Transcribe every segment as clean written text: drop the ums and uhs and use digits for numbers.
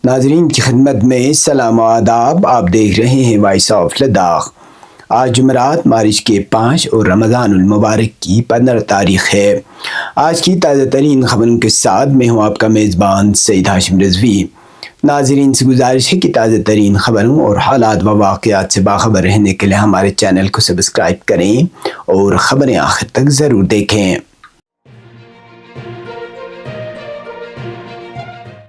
ناظرین کی خدمت میں سلام و آداب۔ آپ دیکھ رہے ہیں وائس آف لداخ۔ آج جمعرات مارچ کے 5 اور رمضان المبارک کی 15 تاریخ ہے۔ آج کی تازہ ترین خبروں کے ساتھ میں ہوں آپ کا میزبان سعید ہاشم رضوی۔ ناظرین سے گزارش ہے کہ تازہ ترین خبروں اور حالات و واقعات سے باخبر رہنے کے لیے ہمارے چینل کو سبسکرائب کریں اور خبریں آخر تک ضرور دیکھیں۔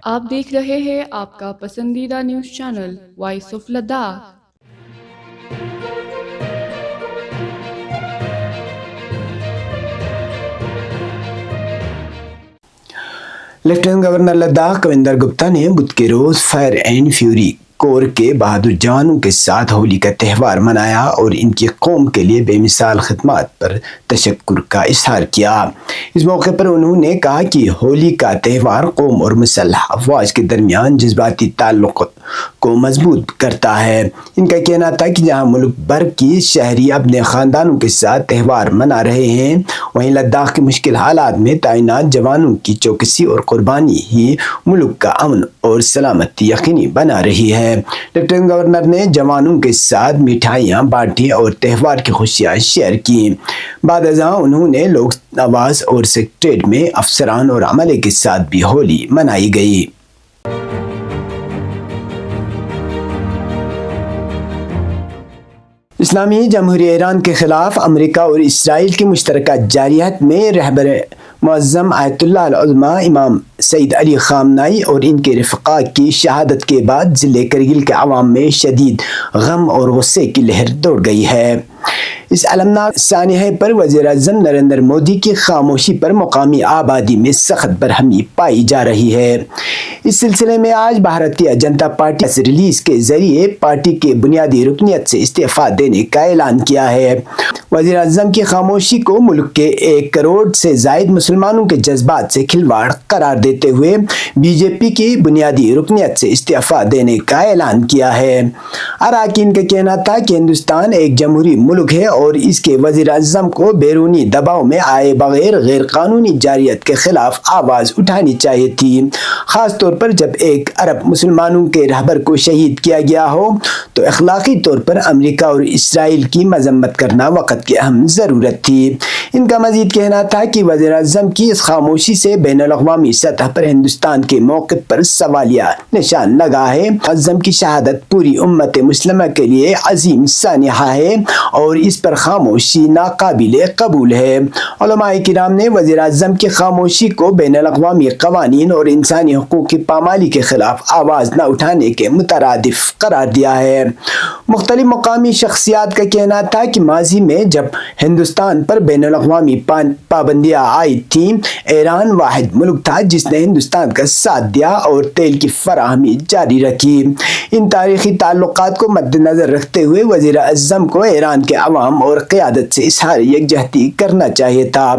آپ دیکھ رہے ہیں آپ کا پسندیدہ news channel voice of Ladakh. Lieutenant governor Ladakh Kavinder Gupta نے بدھ کے روز فائر اینڈ فیوری کور کے بہادر جوانوں کے ساتھ ہولی کا تہوار منایا اور ان کی قوم کے لیے بے مثال خدمات پر تشکر کا اظہار کیا۔ اس موقع پر انہوں نے کہا کہ ہولی کا تہوار قوم اور مسلح افواج کے درمیان جذباتی تعلق کو مضبوط کرتا ہے۔ ان کا کہنا تھا کہ جہاں ملک بھر کی شہری اپنے خاندانوں کے ساتھ تہوار منا رہے ہیں، وہیں لداخ کے مشکل حالات میں تعینات جوانوں کی چوکسی اور قربانی ہی ملک کا امن اور سلامتی یقینی بنا رہی ہے۔ لیفٹیننٹ گورنر نے جوانوں کے ساتھ مٹھائیاں بانٹی اور تہوار کی خوشیاں شیئر کی۔ بعد ازاں انہوں نے لوک آواز اور سیکٹریٹ میں افسران اور عملے کے ساتھ بھی ہولی منائی گئی۔ اسلامی جمہوریہ ایران کے خلاف امریکہ اور اسرائیل کی مشترکہ جارحیت میں رہبر معظم آیت اللہ العظمہ امام سید علی خامنائی اور ان کے رفقا کی شہادت کے بعد ضلع کرگل کے عوام میں شدید غم اور غصے کی لہر دوڑ گئی ہے۔ اس المناک سانحے پر وزیر اعظم نریندر مودی کی خاموشی پر مقامی آبادی میں سخت برہمی پائی جا رہی ہے۔ اس سلسلے میں آج بھارتیہ جنتا پارٹی نے ریلیز کے ذریعے پارٹی کے بنیادی رکنیت سے استعفیٰ دینے کا اعلان کیا ہے۔ وزیر اعظم کی خاموشی کو ملک کے 1 کروڑ سے زائد مسلمانوں کے جذبات سے کھلواڑ قرار دیتے ہوئے بی جے پی کی بنیادی رکنیت سے استعفیٰ دینے کا اعلان کیا ہے۔ اراکین کا کہنا تھا کہ ہندوستان ایک جمہوری ملک ہے اور اس کے وزیر اعظم کو بیرونی دباؤ میں آئے بغیر غیر قانونی جارحیت کے خلاف آواز اٹھانی چاہیے تھی، خاص طور پر جب 1 ارب مسلمانوں کے رہبر کو شہید کیا گیا ہو تو اخلاقی طور پر امریکہ اور اسرائیل کی مذمت کرنا وقت کی اہم ضرورت تھی۔ ان کا مزید کہنا تھا کہ وزیر اعظم کی اس خاموشی سے بین الاقوامی سطح پر ہندوستان کے موقف پر سوالیہ نشان لگا ہے۔ معظم کی شہادت پوری امت مسلمہ کے لیے عظیم سانحہ ہے اور اس پر خاموشی ناقابل قبول ہے۔ علماء کرام نے وزیر اعظم کی خاموشی کو بین الاقوامی قوانین اور انسانی حقوق کی پامالی کے خلاف آواز نہ اٹھانے کے مترادف قرار دیا ہے۔ مختلف مقامی شخصیات کا کہنا تھا کہ ماضی میں جب ہندوستان پر بین الاقوامی پابندیاں عائد تھیں، ایران واحد ملک تھا جس نے ہندوستان کا ساتھ دیا اور تیل کی فراہمی جاری رکھی۔ ان تاریخی تعلقات کو مد نظر رکھتے ہوئے وزیر اعظم کو ایران کے عوام اور قیادت سے اظہار یکجہتی کرنا چاہیے تھا۔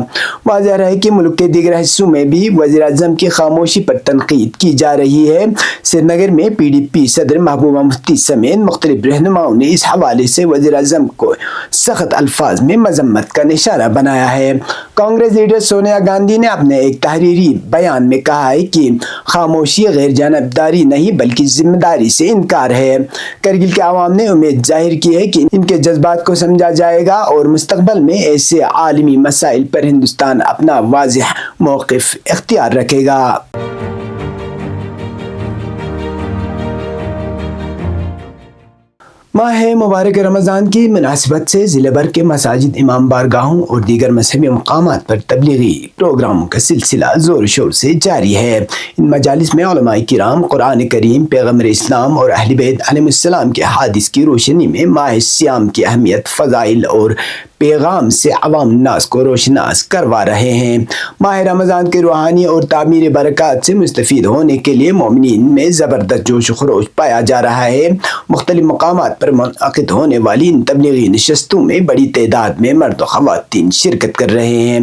واضح ہے کہ ملک کے دیگر حصوں میں بھی وزیر اعظم کی خاموشی پر تنقید کی جا رہی ہے۔ سری نگر میں پی ڈی پی صدر محبوبہ مفتی سمیت مختلف رہنماؤں نے اس حوالے سے وزیر اعظم کو سخت الفاظ میں مذمت کا نشانہ بنایا ہے۔ کانگریس لیڈر سونیا گاندھی نے اپنے ایک تحریری بیان میں کہا ہے کہ خاموشی غیر جانبداری نہیں بلکہ ذمہ داری سے انکار ہے۔ کرگل کے عوام نے امید ظاہر کی ہے کہ ان کے جذبات کو سمجھا جائے گا اور مستقبل میں ایسے عالمی مسائل پر ہندوستان اپنا واضح موقف اختیار رکھے گا۔ ماہ مبارک رمضان کی مناسبت سے ضلع بھر کے مساجد، امام بارگاہوں اور دیگر مذہبی مقامات پر تبلیغی پروگراموں کا سلسلہ زور شور سے جاری ہے۔ ان مجالس میں علماء کرام قرآن کریم، پیغمبر اسلام اور اہل بیت علیہم السلام کے احادیث کی روشنی میں ماہ سیام کی اہمیت، فضائل اور پیغام سے عوام الناس کو روشناس کروا رہے ہیں۔ ماہ رمضان کے روحانی اور تعمیر برکات سے مستفید ہونے کے لیے مومنین میں زبردست جوش و خروش پایا جا رہا ہے۔ مختلف مقامات پر پر منعقد ہونے والی ان تبلیغی نشستوں میں بڑی تعداد میں مرد و خواتین شرکت کر رہے ہیں۔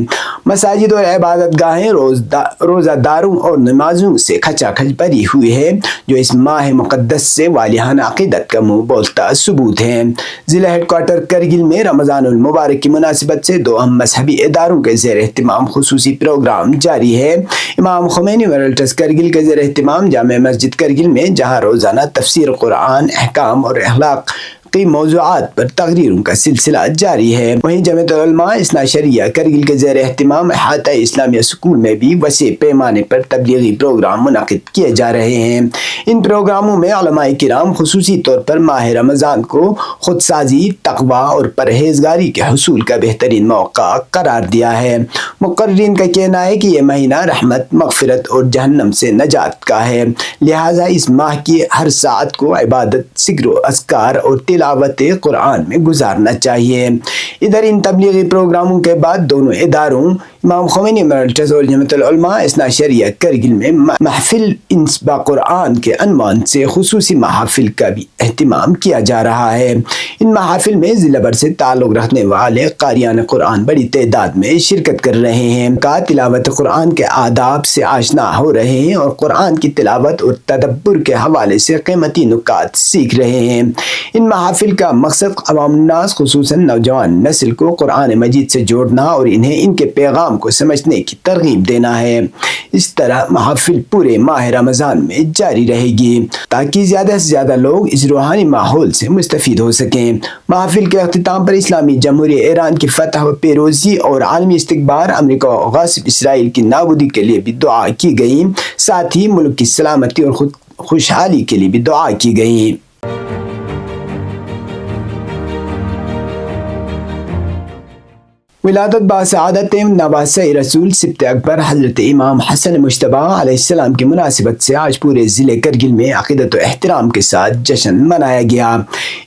مساجد اور عبادت گاہیں روزہ داروں اور نمازوں سے کھچا کھچ بھری ہوئی ہے، جو اس ماہ مقدس سے والہانہ عقیدت کا منہ بولتا ثبوت ہے۔ ضلع ہیڈ کوارٹر کرگل میں رمضان المبارک کی مناسبت سے دو اہم مذہبی اداروں کے زیر اہتمام خصوصی پروگرام جاری ہے۔ امام خمینی میموریل ٹرسٹ کرگل کے زیر اہتمام جامع مسجد کرگل میں، جہاں روزانہ تفسیر قرآن، احکام اور اخلاق کی موضوعات پر تقریروں کا سلسلہ جاری ہے، وہیں جمعیت العلماء اثنا عشریہ کرگل کے زیر اہتمام احاطہ اسلامیہ اسکول میں بھی وسیع پیمانے پر تبلیغی پروگرام منعقد کیے جا رہے ہیں۔ ان پروگراموں میں علماء کرام خصوصی طور پر ماہ رمضان کو خودسازی، تقوی اور پرہیزگاری کے حصول کا بہترین موقع قرار دیا ہے۔ مقررین کا کہنا ہے کہ یہ مہینہ رحمت، مغفرت اور جہنم سے نجات کا ہے، لہٰذا اس ماہ کی ہر ساعت کو عبادت، ذکر و اذکار اور تلاوت قرآن میں گزارنا چاہیے۔ ادھر ان تبلیغی پروگراموں کے بعد دونوں اداروں امام خمینی میموریل ٹرسٹ اور جمعیت العلماء اثنا عشریہ کرگل میں محفل انس با قرآن کے عنوان سے خصوصی محافل کا بھی اہتمام کیا جا رہا ہے۔ ان محافل میں ضلع بھر سے تعلق رکھنے والے قاریان قرآن بڑی تعداد میں شرکت کر رہے ہیں، کا تلاوت قرآن کے آداب سے آشنا ہو رہے ہیں اور قرآن کی تلاوت اور تدبر کے حوالے سے قیمتی نکات سیکھ رہے ہیں۔ ان محافل کا مقصد عوام الناس خصوصاً نوجوان نسل کو قرآن مجید سے جوڑنا اور انہیں ان کے پیغام کو سمجھنے کی ترغیب دینا ہے۔ اس طرح محافل پورے ماہ رمضان میں جاری رہے گی تاکہ زیادہ سے زیادہ لوگ اس روحانی ماحول سے مستفید ہو سکیں۔ محافل کے اختتام پر اسلامی جمہوریہ ایران کی فتح و پیروزی اور عالمی استکبار، امریکہ و غاصب اسرائیل کی نابودی کے لیے بھی دعا کی گئی، ساتھ ہی ملک کی سلامتی اور خوشحالی کے لیے بھی دعا کی گئی۔ ولادت باسعادت نواسہ رسول سبط اکبر حضرت امام حسن مجتبیٰ علیہ السلام کی مناسبت سے آج پورے ضلع کرگل میں عقیدت و احترام کے ساتھ جشن منایا گیا۔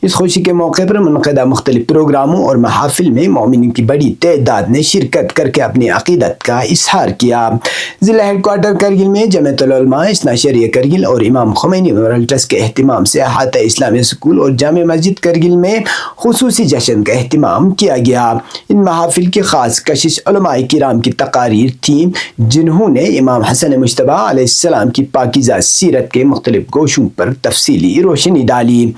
اس خوشی کے موقع پر منعقدہ مختلف پروگراموں اور محافل میں مومنین کی بڑی تعداد نے شرکت کر کے اپنی عقیدت کا اظہار کیا۔ ضلع ہیڈ کوارٹر کرگل میں جمعیت العلماء اثنا عشریہ کرگل اور امام خمینی میموریل ٹرسٹ کے اہتمام سے احاطہ اسلامیہ اسکول اور جامع مسجد کرگل میں خصوصی جشن کا اہتمام کیا گیا۔ ان محافل کی خاص کشش علماء کرام کی تقاریر تھیں، جنہوں نے امام حسن مجتبیٰ علیہ السلام کی پاکیزہ سیرت کے مختلف گوشوں پر تفصیلی روشنی ڈالی۔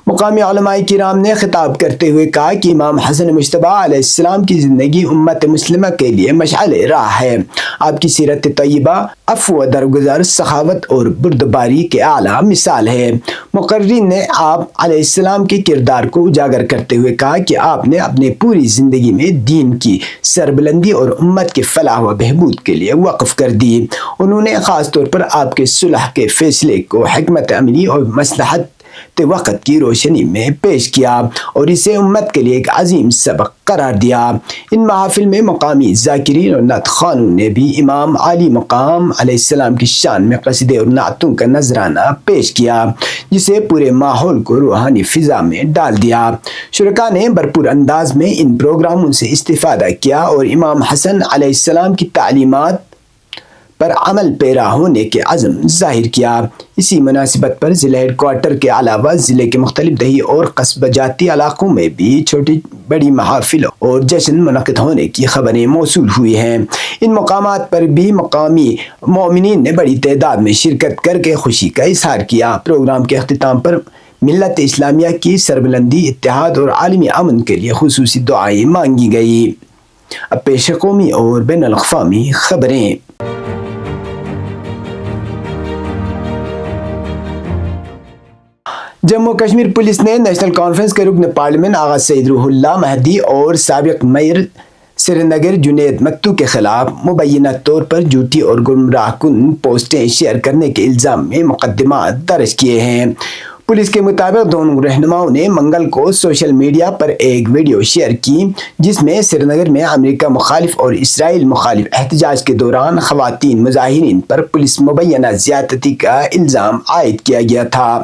مقامی علماء کرام نے خطاب کرتے ہوئے کہا کہ امام حسن مجتبیٰ علیہ السلام کی زندگی امت مسلمہ کے لیے مشعل راہ ہے۔ آپ کی سیرت طیبہ عفو و درگزر، سخاوت اور بردباری کے اعلیٰ مثال ہے۔ مقررین نے آپ علیہ السلام کے کردار کو اجاگر کرتے ہوئے کہا کہ آپ نے اپنی پوری زندگی میں دین کی سربلندی اور امت کے فلاح و بہبود کے لیے وقف کر دی۔ انہوں نے خاص طور پر آپ کے صلح کے فیصلے کو حکمت عملی اور مصلحت وقت کی روشنی میں پیش کیا اور اسے امت کے لیے ایک عظیم سبق قرار دیا۔ ان محافل میں مقامی ذاکرین اور نعت خوانوں نے بھی امام عالی مقام علیہ السلام کی شان میں قصیدے اور نعتوں کا نذرانہ پیش کیا، جسے پورے ماحول کو روحانی فضا میں ڈال دیا۔ شرکاء نے بھرپور انداز میں ان پروگراموں سے استفادہ کیا اور امام حسن علیہ السلام کی تعلیمات پر عمل پیرا ہونے کے عزم ظاہر کیا۔ اسی مناسبت پر ضلع ہیڈ کوارٹر کے علاوہ ضلع کے مختلف دیہی اور قصبہ جاتی علاقوں میں بھی چھوٹی بڑی محافل اور جشن منعقد ہونے کی خبریں موصول ہوئی ہیں۔ ان مقامات پر بھی مقامی مومنین نے بڑی تعداد میں شرکت کر کے خوشی کا اظہار کیا۔ پروگرام کے اختتام پر ملت اسلامیہ کی سربلندی، اتحاد اور عالمی امن کے لیے خصوصی دعائیں مانگی گئی۔ اب پیش قومی اور بین الاقوامی خبریں۔ جموں کشمیر پولیس نے نیشنل کانفرنس کے رکن پارلیمنٹ آغا سید روح اللہ مہدی اور سابق میئر سری نگر جنید متو کے خلاف مبینہ طور پر جھوٹی اور گمراہ کن پوسٹیں شیئر کرنے کے الزام میں مقدمات درج کیے ہیں۔ پولیس کے مطابق دونوں رہنماؤں نے منگل کو سوشل میڈیا پر ایک ویڈیو شیئر کی، جس میں سری نگر میں امریکہ مخالف اور اسرائیل مخالف احتجاج کے دوران خواتین مظاہرین پر پولیس مبینہ زیادتی کا الزام عائد کیا گیا تھا۔